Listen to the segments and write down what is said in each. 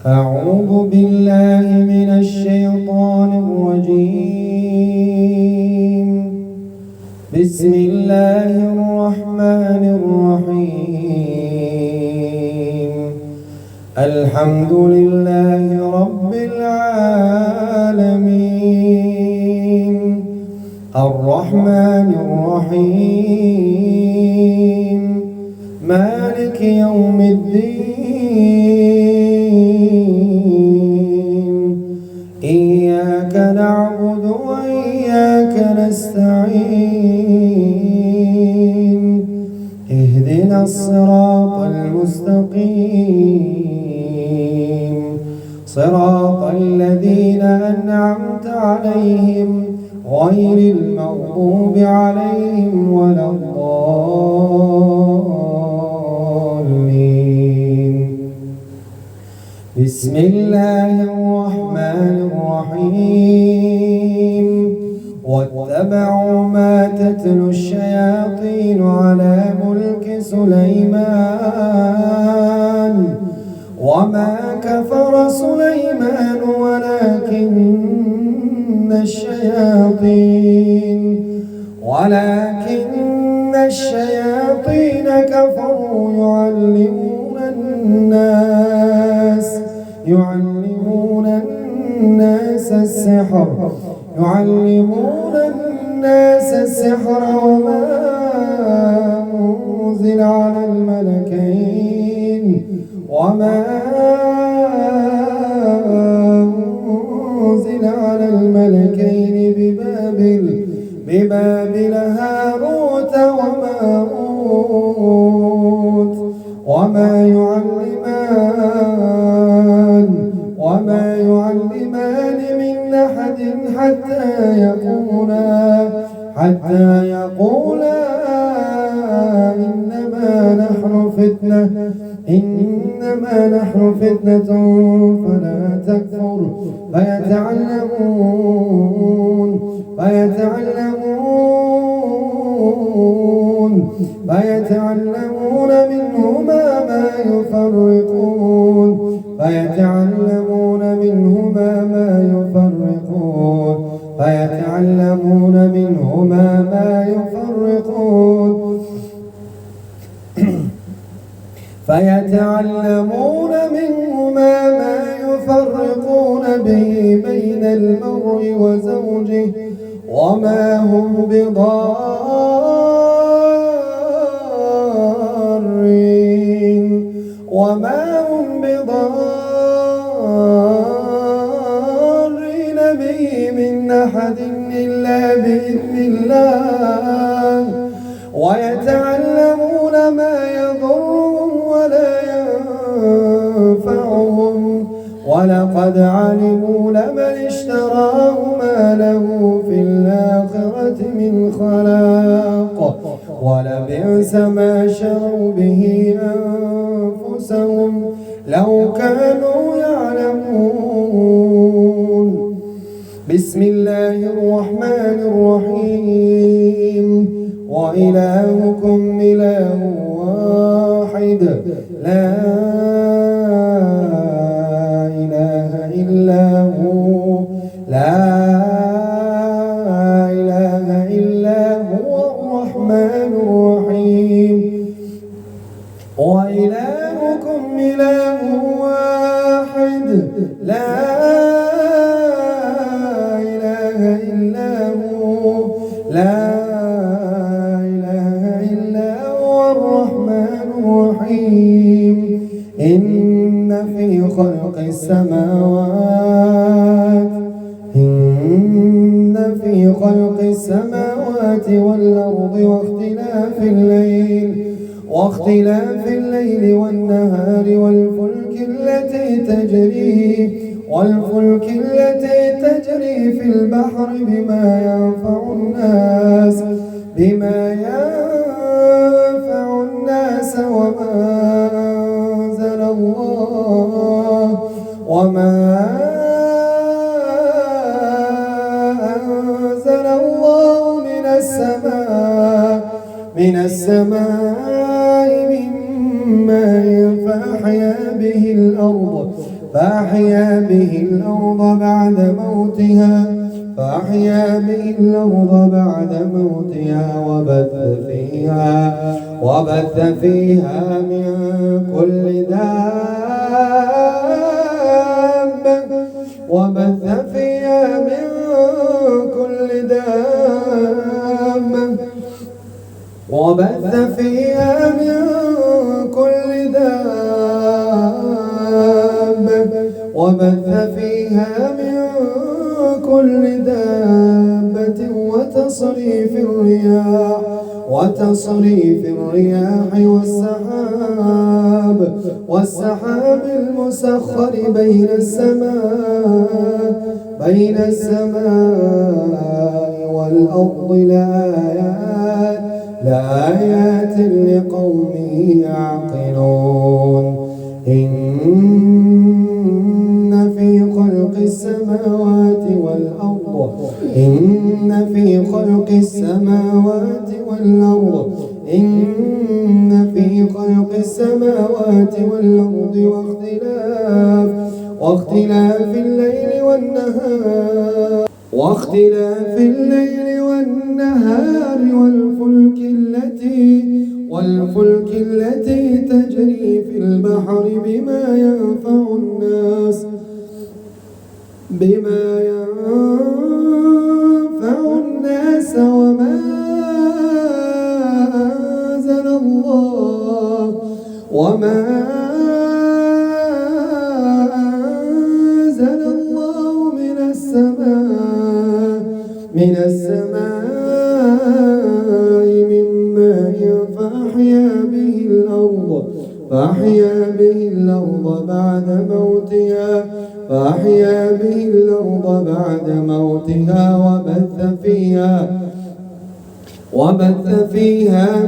أعوذ بالله من الشيطان الرجيم. بسم الله الرحمن الرحيم. الحمد لله رب العالمين، الرحمن الرحيم، مالك يوم الدين، إياك نعبد وإياك نستعين، اهدنا الصراط المستقيم، صراط الذين أنعمت عليهم غير المغضوب عليهم ولا الضالين. بسم الله الرحمن الرحيم. واتبعوا ما تتلو الشياطين على ملك سليمان وما كفر سليمان ولكن الشياطين كفروا يعلمون الناس السحر وما أنزل على الملكين ببابل هاروت وماروت وما يعلمان من أحد حتى يقولا إنما نحن فتنة فلا تكفر فيتعلمون منهما ما يفرقون به بين المرء وزوجه وما هم بضارين به من أحد إلا بإذن الله، ويتعلمون ما يضرهم ولا ينفعهم، ولقد علموا لمن اشتراه ما له في الآخرة من خلاق، ولبئس ما شروا به أنفسهم لو كانوا يعلمون. بسم الله الرحمن الرحيم. وإلهكم إله واحد لا إله إلا هو الرحمن الرحيم. وإلهكم إله واحد لا إله إلا هو الرحمن الرحيم. إن في خلق السماوات والأرض واختلاف الليل والنهار والفلك التي تجري في البحر بما ينفع الناس وما أنزل الله من السماء من ماء فأحيا به الأرض فأحيا به الأرض بعد موتها وبث فيها من كل دابة وتصريف الرياح والسحاب المسخر بين السماء والأرض لآيات لقوم يعقلون إن في خلق السماوات والأرض واختلاف الليل والنهار والفلك التي تجري في البحر بما ينفع الناس وما أنزل الله من السماء من ماء فأحيا به الأرض بعد موتها وبث فيها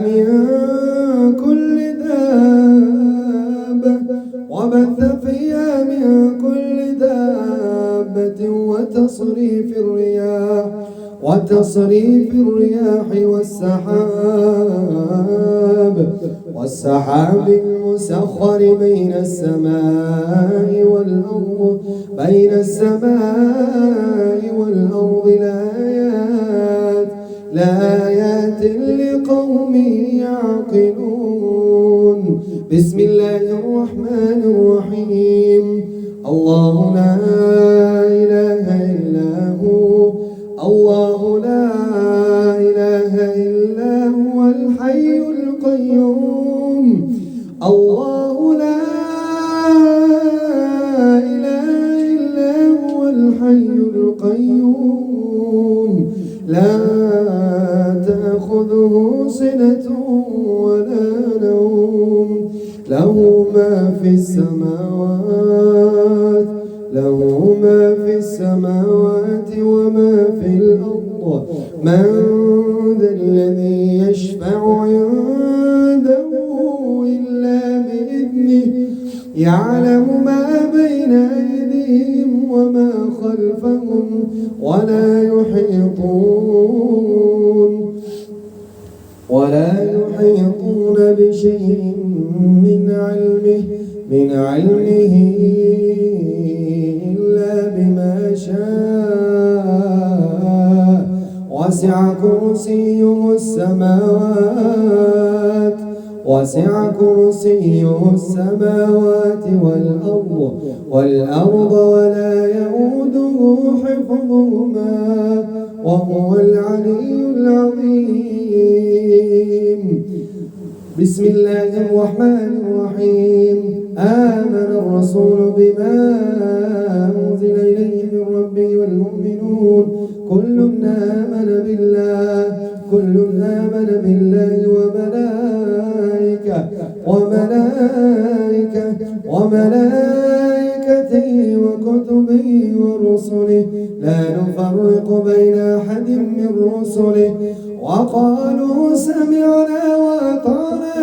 من كل دابة وتصريف الرياح والسحاب المسخر بين السماء والأرض لآيات لقوم يعقلون. بسم الله الرحمن الرحيم. الله لا إله إلا هو الحي القيوم. الله لا إله إلا هو الحي القيوم لا تأخذه سنة ولا نوم له ما في السماوات وما في الأرض. من ذا الذي يشفع عنده إلا بإذنه يعلم ما بين أيديهم وما خلفهم ولا يحيطون بشيء من علمه إلا بما شاء. وسع كرسيه السماوات والأرض ولا يؤوده حفظهما وهو العلي العظيم. بسم الله الرحمن الرحيم. آمن الرسول بما أنزل إليه من ربه والمؤمنون كل آمن بالله وملائكته وكتبه ورسله لا نفرق بين أحد من رسله وقالوا سمعنا وأطعنا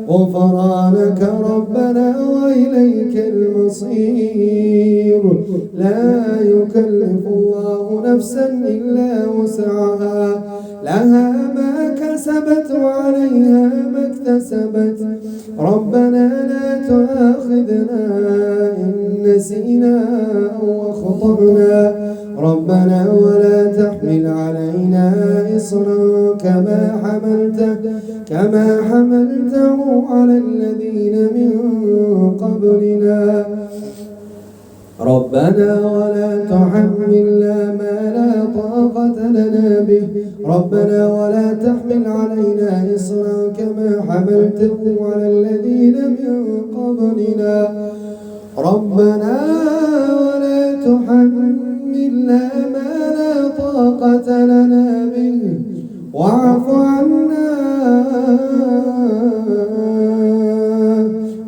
غفرانك ربنا وإليك المصير. لا يكلف الله نفسا إلا وسعها لها ما كسبت وعليها ما اكتسبت ربنا لا تؤاخذنا إن نسينا أو أخطأنا ربنا ولا تحمل علينا إصرا كما حملته على الذين من قبلنا ربنا ولا تحملنا ما لا طاقة لنا به ربنا ولا تحمل علينا إصرا كما حملته على الذين من قبلنا ربنا ولا تحملنا ما لا طاقة لنا به واعف عنا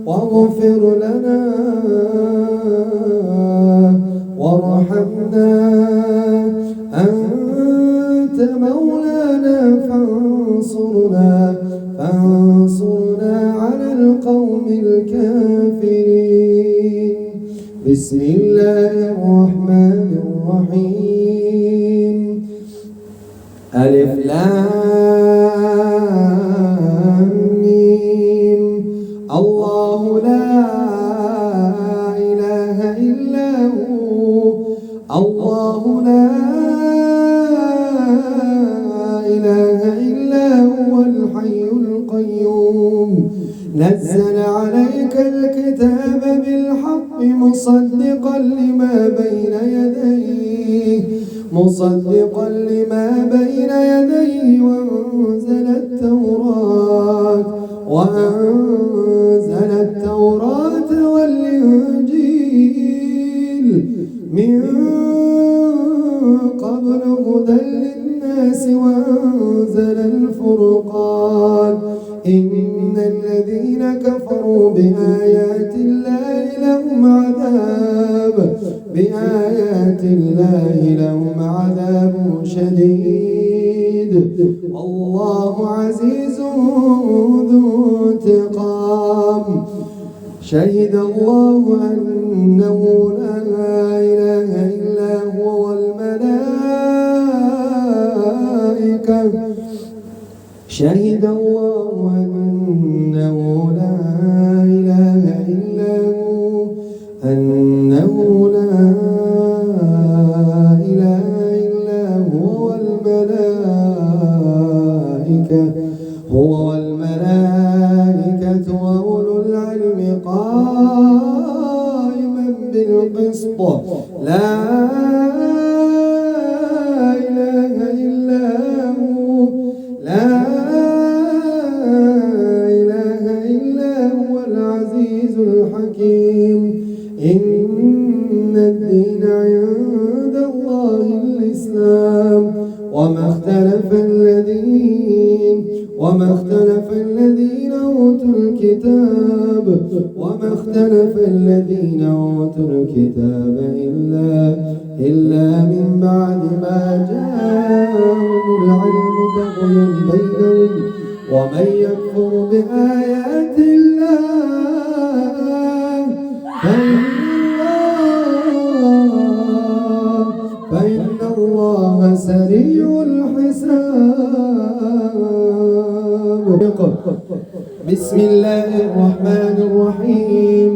واغفر لنا وارحمنا أنت مولانا فانصرنا على القوم الكافرين بسم الله الرحمن الرحيم ألف لام ميم الله لا إله إلا هو الله لا إله إلا هو الحي القيوم نزل عليك الكتاب بالحق مصدقا لما بين يديه وأنزل التوراة والإنجيل من قبل هدى للناس وأنزل الفرقان إن الذين كفروا بآيات الله لهم عذاب شديد والله عزيز ذو انتقام شهد الله أنه لا إله إلا هو والملائكة شهد الله أنه لا إله إلا هو أنه لا إله إلا هو والملائكة وأولو العلم قائما بالقسط لا إله إلا هو العزيز الحكيم إن الدين عند الله الإسلام وما اختلف الذين أوتوا الكتاب إلا من بعد ما جاءهم العلم بغيا بينهم ومن يكفر بآيات الله فإن الله سريع الحساب بسم الله الرحمن الرحيم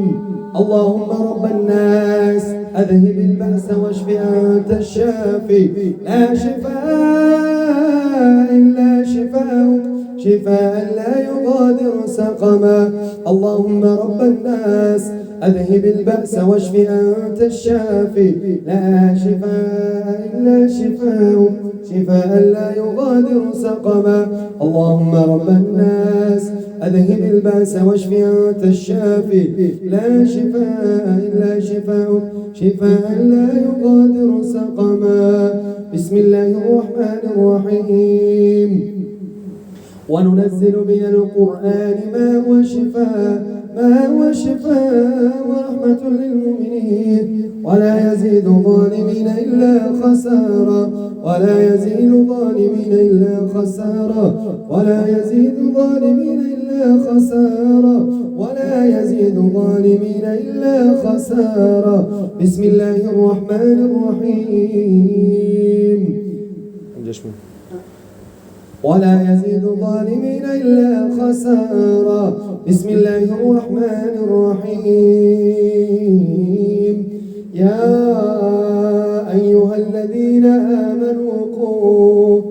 اللهم رب الناس أذهب البأس واشف أنت الشافي لا شفاء إلا شفاءك شفاء لا يغادر سقما اللهم رب الناس أذهب البأس واشف أنت الشافي لا شفاء إلا شفاءك شفاء لا يغادر سقما اللهم رب الناس أذهب البأس واشف أنت الشافي لا شفاء إلا شفاءك شفاء لا يغادر سقما بسم الله الرحمن الرحيم وننزل من القرآن ما هو ما هو شفاء ورحمة للمؤمنين ولا يزيد الظالمين إلا خسارا ولا يزيد الظالمين إلا خسارا ولا يزيد الظالمين إلا خسارا ولا يزيد الظالمين إلا خسارا. بسم الله الرحمن الرحيم. ولا يزيد الظالمين إلا خسارا. بسم الله الرحمن الرحيم. يا أيها الذين آمنوا قوا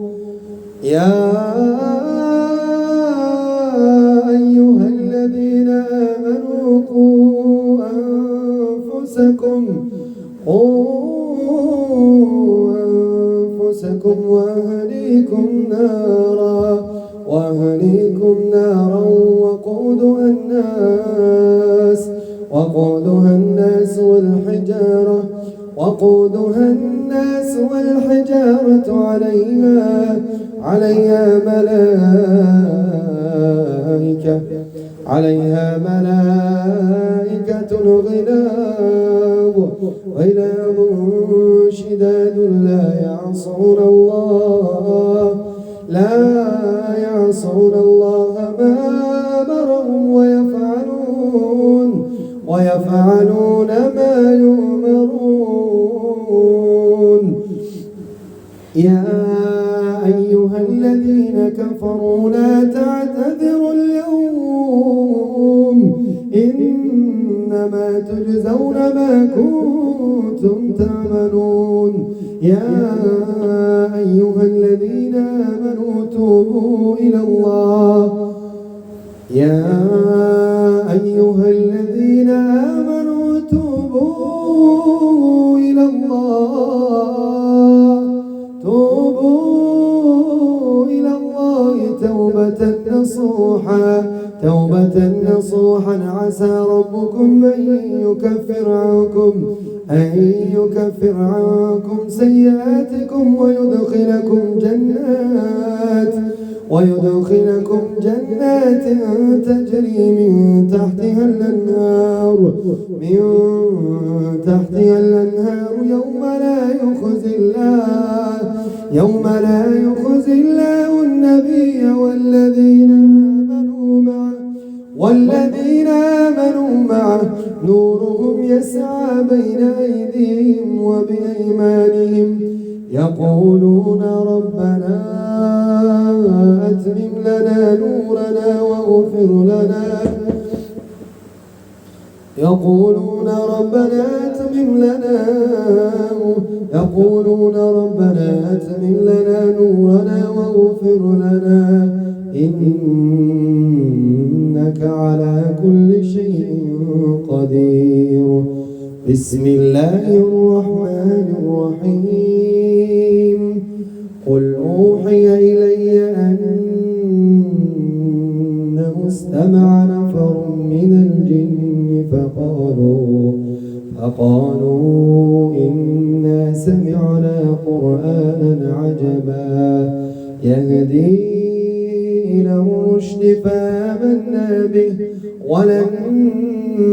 أنفسكم وأهليكم نارا وقودها الناس والحجارة عليها ملائكة غلاظ شداد لا يعصون الله ما أمرهم ويفعلون ما يؤمرون. يا أيها الذين كفروا لا تعتذروا اليوم إنما تجزون ما كنتم تعملون. يا أيها الذين آمنوا توبوا إلى الله توبة نصوحا عسى ربكم أن يكفر عنكم سيئاتكم ويدخلكم جنات تجري من تحتها الأنهار يوم لا يخزي الله النبي والذين آمنوا معه نورهم يسعى بين أيديهم وبأيمانهم يقولون ربنا أتمم لنا نورنا واغفر لنا إنك على كل شيء قدير. بسم الله الرحمن الرحيم. قل أوحي إلي أنه استمع نفر من الجن فقالوا إنا سمعنا قرآنا عجبا يهدي إلى الرشد فآمنا به ولن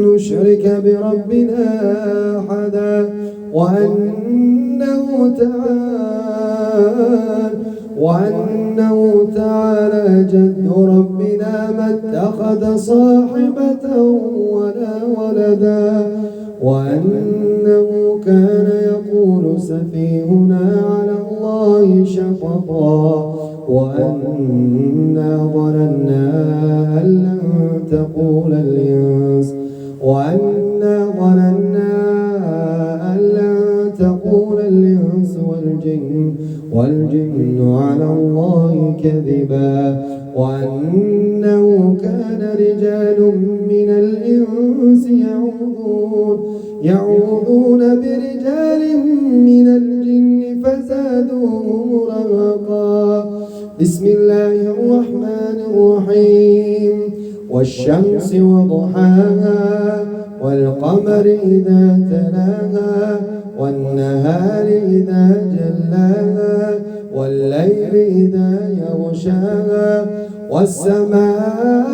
نشرك بربنا أحدا وأنه تعالى جد ربنا ما اتخذ صاحبة ولا ولدا وأنه كان يقول سفيهنا على الله شططا وأنا ظننا أن لن تقول الإنس والجن على الله كذبا وأنه كان رجال من الإنس يعوذون برجال من الجن فزادوهم رهقا. بسم الله الرحمن الرحيم. والشمس وضحاها والقمر إذا تلاها والنهار إذا جلاها والليل إذا يغشاها والسماء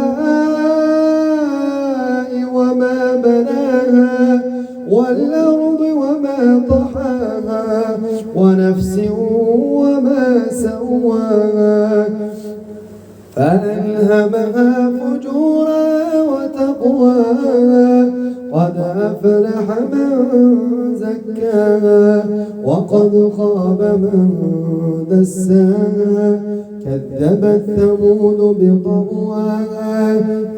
والأرض وما طحاها ونفس وما سواها فألهمها فجورها وتقواها قد أفلح من زكاها وقد خاب من دساها كذبت ثمود بطغواها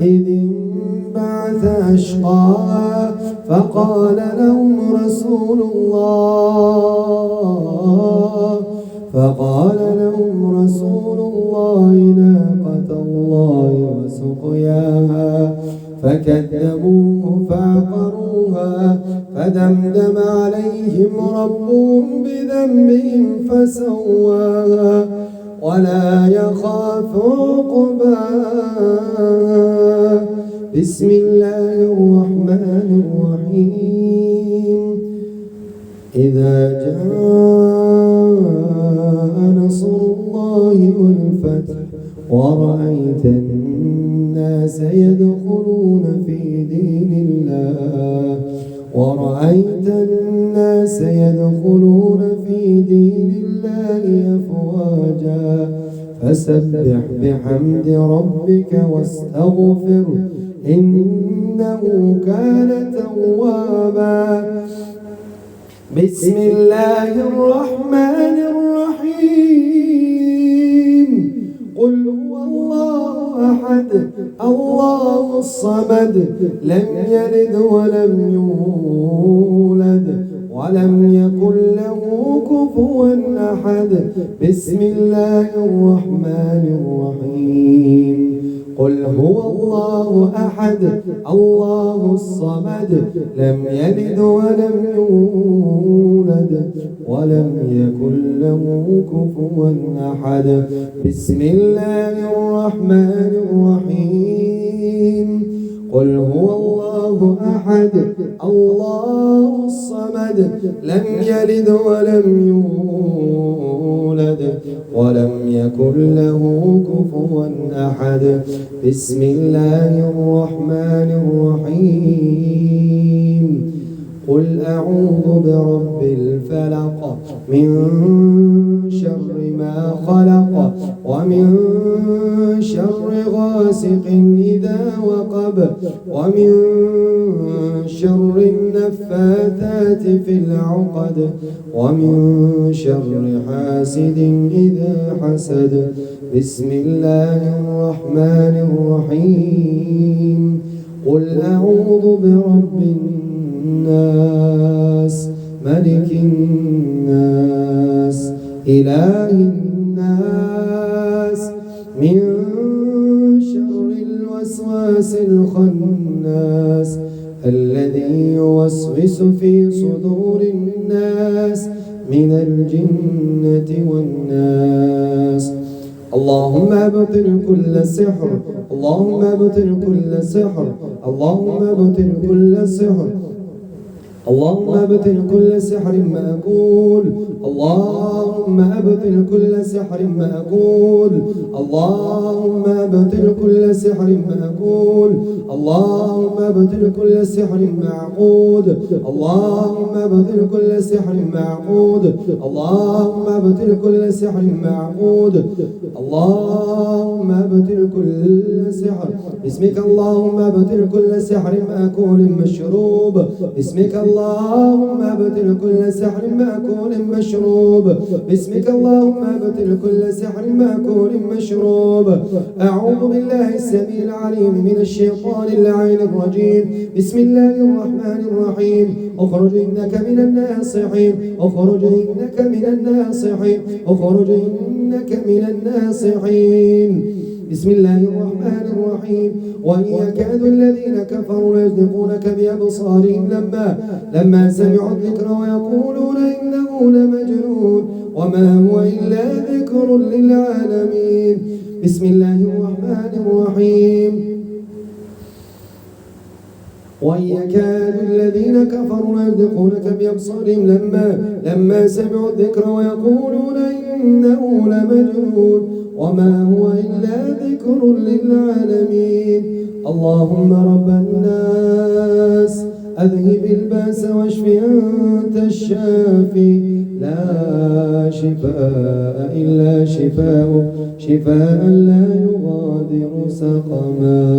إذ انبعث أشقاها فقال لهم رسول الله ناقة الله وسقياها فكذبوه فعقروها فدمدم عليهم ربهم بذنبهم فسواها ولا يخاف عقباها. بسم الله الرحمن الرحيم إذا جاء نصر الله والفتح ورأيت الناس يدخلون في دين الله أفواجا فسبح بحمد ربك واستغفره إنه كان توابا. بسم الله الرحمن الرحيم قل هو الله أحد الله الصمد لم يلد ولم يولد ولم يكن له كفوا أحد. بسم الله الرحمن الرحيم قل هو الله أحد الله الصمد لم يلد ولم يولد ولم يكن له كفوا أحد. بسم الله الرحمن الرحيم قل هو الله أحد الله الصمد لم يلد ولم يولد ولم يكن له كفوا أحد. بسم الله الرحمن الرحيم قل أعوذ برب الفلق من شر ما خلق ومن شر غاسق إذا وقب ومن شر النفاثات في العقد ومن شر حاسد إذا حسد. بسم الله الرحمن الرحيم قل أعوذ برب الناس ملك الناس إله الناس من شر الوسواس الخناس الذي يوسوس في صدور الناس من الجنة والناس. اللهم ابطل كل سحر اللهم ابطل كل سحر اللهم ابطل كل سحر اللهم ابطل كل سحر مأكول اللهم ابطل كل سحر مأكول اللهم ابطل كل سحر مأكول اللهم ابطل كل سحر معقود اللهم ابطل كل سحر معقود اللهم ابطل كل سحر معقود اللهم ابطل كل سحر. باسمك اللهم ابطل كل سحر مأكول مشروب باسمك اللهم ابطل كل سحر مأكول مشروب باسمك اللهم ابطل كل سحر مأكول مشروب. أعوذ بالله السميع العليم من الشيطان اللعين الرجيم. بسم الله الرحمن الرحيم اخرج إنك من الناصحين اخرج إنك من الناصحين اخرج إنك من الناصحين. بسم الله الرحمن الرحيم وإن يكاد الذين كفروا ليزلقونك بأبصارهم لما سمعوا الذكر ويقولون إنه لمجنون وما هو إلا ذكر للعالمين. بسم الله الرحمن الرحيم وإن يكاد الذين كفروا ليزلقونك بأبصارهم لما سمعوا الذكر ويقولون إنه لمجنون وما هو إلا ذكر للعالمين. اللهم رب الناس أذهب الباس واشف أنت الشافي لا شفاء إلا شفاء شفاء لا يغادر سقما.